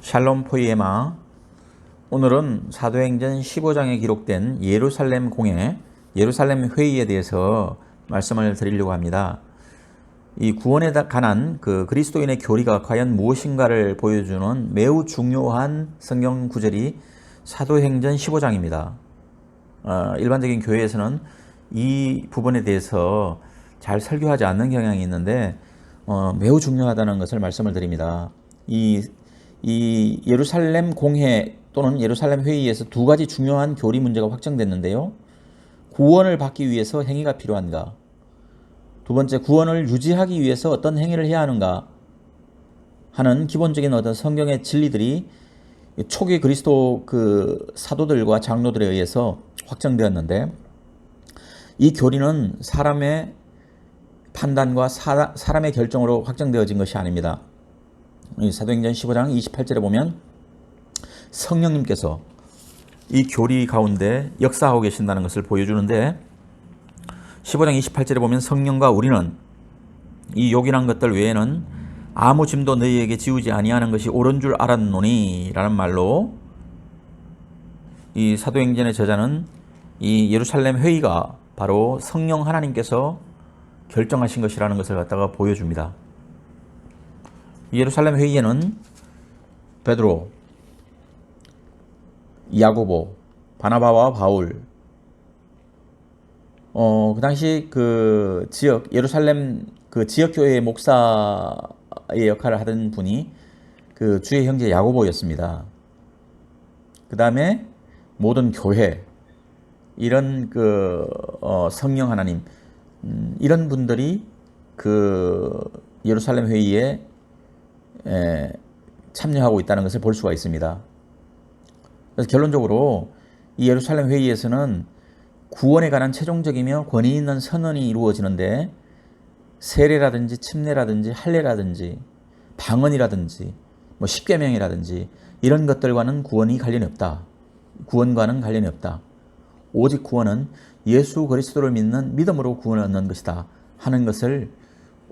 샬롬 포이에마. 오늘은 사도행전 15장에 기록된 예루살렘 공회, 예루살렘 회의에 대해서 말씀을 드리려고 합니다. 이 구원에 관한 그리스도인의 교리가 과연 무엇인가를 보여주는 매우 중요한 성경 구절이 사도행전 15장입니다. 일반적인 교회에서는 이 부분에 대해서 잘 설교하지 않는 경향이 있는데 매우 중요하다는 것을 말씀을 드립니다. 이 예루살렘 공회 또는 예루살렘 회의에서 두 가지 중요한 교리 문제가 확정됐는데요. 구원을 받기 위해서 행위가 필요한가? 두 번째, 구원을 유지하기 위해서 어떤 행위를 해야 하는가 하는 기본적인 어떤 성경의 진리들이 초기 그리스도 사도들과 장로들에 의해서 확정되었는데, 이 교리는 사람의 판단과 사람의 결정으로 확정되어진 것이 아닙니다. 사도행전 15장 28절에 보면 성령님께서 이 교리 가운데 역사하고 계신다는 것을 보여주는데, 15장 28절에 보면 성령과 우리는 이 요긴한 것들 외에는 아무 짐도 너희에게 지우지 아니하는 것이 옳은 줄 알았노니 라는 말로, 이 사도행전의 저자는 이 예루살렘 회의가 바로 성령 하나님께서 결정하신 것이라는 것을 갖다가 보여줍니다. 예루살렘 회의에는 베드로, 야고보, 바나바와 바울, 그 당시 그 지역, 예루살렘 그 지역 교회의 목사의 역할을 하던 분이 그 주의 형제 야고보였습니다. 그 다음에 모든 교회, 이런 성령 하나님, 이런 분들이 그 예루살렘 회의에 참여하고 있다는 것을 볼 수가 있습니다. 그래서 결론적으로 이 예루살렘 회의에서는 구원에 관한 최종적이며 권위 있는 선언이 이루어지는데, 세례라든지 침례라든지 할례라든지 방언이라든지 십계명이라든지 이런 것들과는 관련이 없다. 구원과는 관련이 없다. 오직 구원은 예수 그리스도를 믿는 믿음으로 구원을 얻는 것이다 하는 것을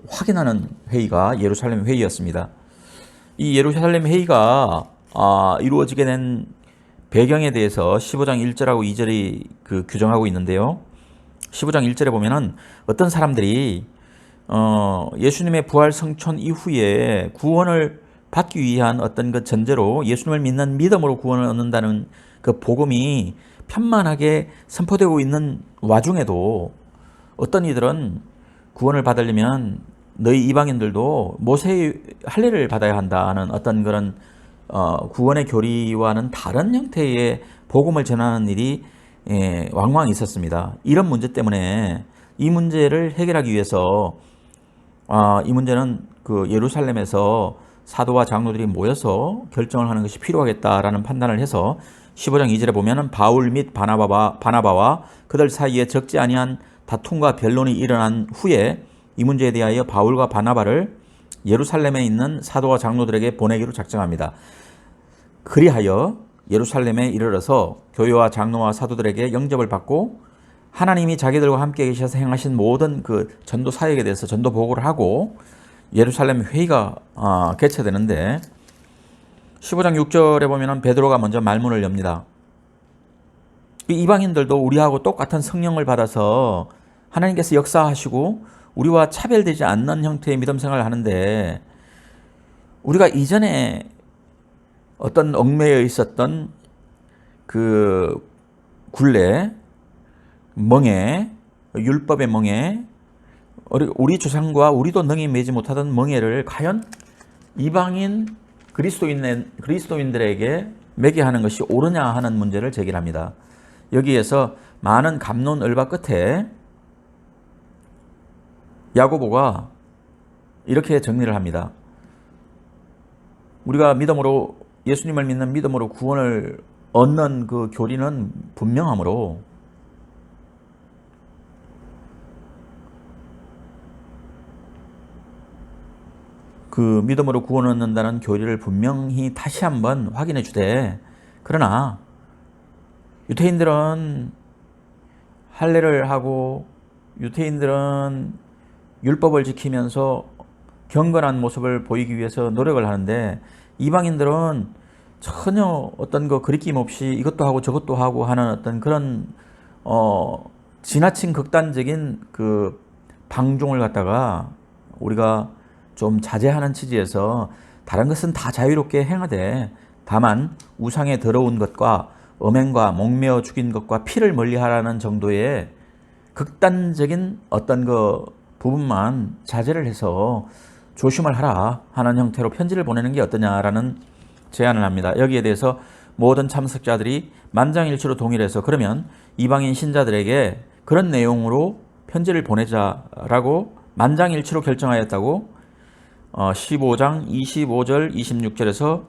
확인하는 회의가 예루살렘 회의였습니다. 이 예루살렘 회의가 이루어지게 된 배경에 대해서 15장 1절하고 2절이 규정하고 있는데요. 15장 1절에 보면은 어떤 사람들이 예수님의 부활 성천 이후에 구원을 받기 위한 어떤 그 전제로 예수님을 믿는 믿음으로 구원을 얻는다는 그 복음이 편만하게 선포되고 있는 와중에도, 어떤 이들은 구원을 받으려면 너희 이방인들도 모세의 할례를 받아야 한다는 어떤 그런 구원의 교리와는 다른 형태의 복음을 전하는 일이 왕왕 있었습니다. 이런 문제 때문에 이 문제를 해결하기 위해서 이 문제는 그 예루살렘에서 사도와 장로들이 모여서 결정을 하는 것이 필요하겠다라는 판단을 해서 15장 2절에 보면은 바울 및 바나바와 그들 사이에 적지 아니한 다툼과 변론이 일어난 후에 이 문제에 대하여 바울과 바나바를 예루살렘에 있는 사도와 장로들에게 보내기로 작정합니다. 그리하여 예루살렘에 이르러서 교회와 장로와 사도들에게 영접을 받고 하나님이 자기들과 함께 계셔서 행하신 모든 그 전도 사역에 대해서 전도 보고를 하고 예루살렘 회의가 개최되는데, 15장 6절에 보면 베드로가 먼저 말문을 엽니다. 이방인들도 우리하고 똑같은 성령을 받아서 하나님께서 역사하시고 우리와 차별되지 않는 형태의 믿음 생활을 하는데, 우리가 이전에 어떤 얽매여 있었던 그 굴레, 멍에, 율법의 멍에, 우리 조상과 우리도 능히 매지 못하던 멍에를 과연 이방인 그리스도인들에게 매게 하는 것이 옳으냐 하는 문제를 제기합니다. 여기에서 많은 갑론을박 끝에 야고보가 이렇게 정리를 합니다. 우리가 믿음으로, 예수님을 믿는 믿음으로 구원을 얻는 그 교리는 분명하므로 그 믿음으로 구원을 얻는다는 교리를 분명히 다시 한번 확인해 주되, 그러나 유태인들은 할례를 하고 유태인들은 율법을 지키면서 경건한 모습을 보이기 위해서 노력을 하는데, 이방인들은 전혀 어떤 거 거리낌 없이 이것도 하고 저것도 하고 하는 어떤 그런 지나친 극단적인 그 방종을 갖다가 우리가 좀 자제하는 취지에서 다른 것은 다 자유롭게 행하되 다만 우상의 더러운 것과 음행과 목매어 죽인 것과 피를 멀리하라는 정도의 극단적인 어떤 그 부분만 자제를 해서 조심을 하라 하는 형태로 편지를 보내는 게 어떠냐라는 제안을 합니다. 여기에 대해서 모든 참석자들이 만장일치로 동의해서 그러면 이방인 신자들에게 그런 내용으로 편지를 보내자라고 만장일치로 결정하였다고 15장 25절 26절에서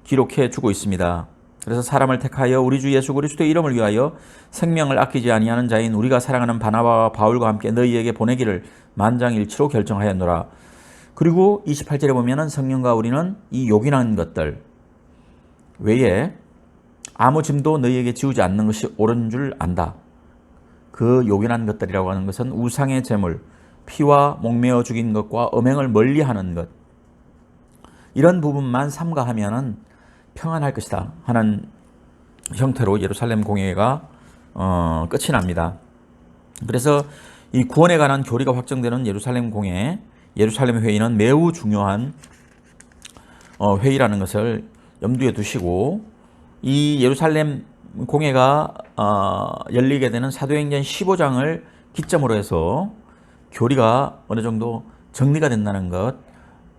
기록해 주고 있습니다. 그래서 사람을 택하여 우리 주 예수 그리스도의 이름을 위하여 생명을 아끼지 아니하는 자인 우리가 사랑하는 바나바와 바울과 함께 너희에게 보내기를 만장일치로 결정하였노라. 그리고 28절에 보면은 성령과 우리는 이 요긴한 것들 외에 아무 짐도 너희에게 지우지 않는 것이 옳은 줄 안다. 그 요긴한 것들이라고 하는 것은 우상의 제물, 피와 목매어 죽인 것과 음행을 멀리하는 것, 이런 부분만 삼가하면은 평안할 것이다 하는 형태로 예루살렘 공회가 끝이 납니다. 그래서 이 구원에 관한 교리가 확정되는 예루살렘 공회, 예루살렘 회의는 매우 중요한 회의라는 것을 염두에 두시고, 이 예루살렘 공회가 열리게 되는 사도행전 15장을 기점으로 해서 교리가 어느 정도 정리가 된다는 것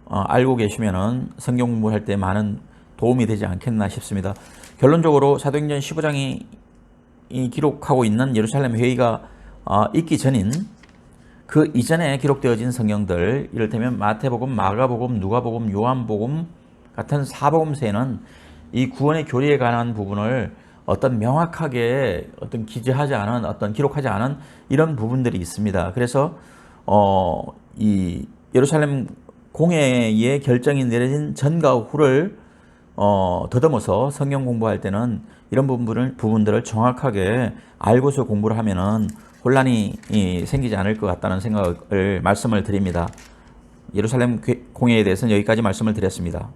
알고 계시면은 성경 공부할 때 많은 도움이 되지 않겠나 싶습니다. 결론적으로 사도행전 15장이 기록하고 있는 예루살렘 회의가 있기 전인 그 이전에 기록되어진 성경들, 이를테면 마태복음, 마가복음, 누가복음, 요한복음 같은 사복음서에는 이 구원의 교리에 관한 부분을 어떤 명확하게 어떤 기재하지 않은, 어떤 기록하지 않은 이런 부분들이 있습니다. 그래서 이 예루살렘 공회의 결정이 내려진 전과 후를 더듬어서 성경 공부할 때는 이런 부분들을 정확하게 알고서 공부를 하면은 혼란이 생기지 않을 것 같다는 생각을 말씀을 드립니다. 예루살렘 공회에 대해서는 여기까지 말씀을 드렸습니다.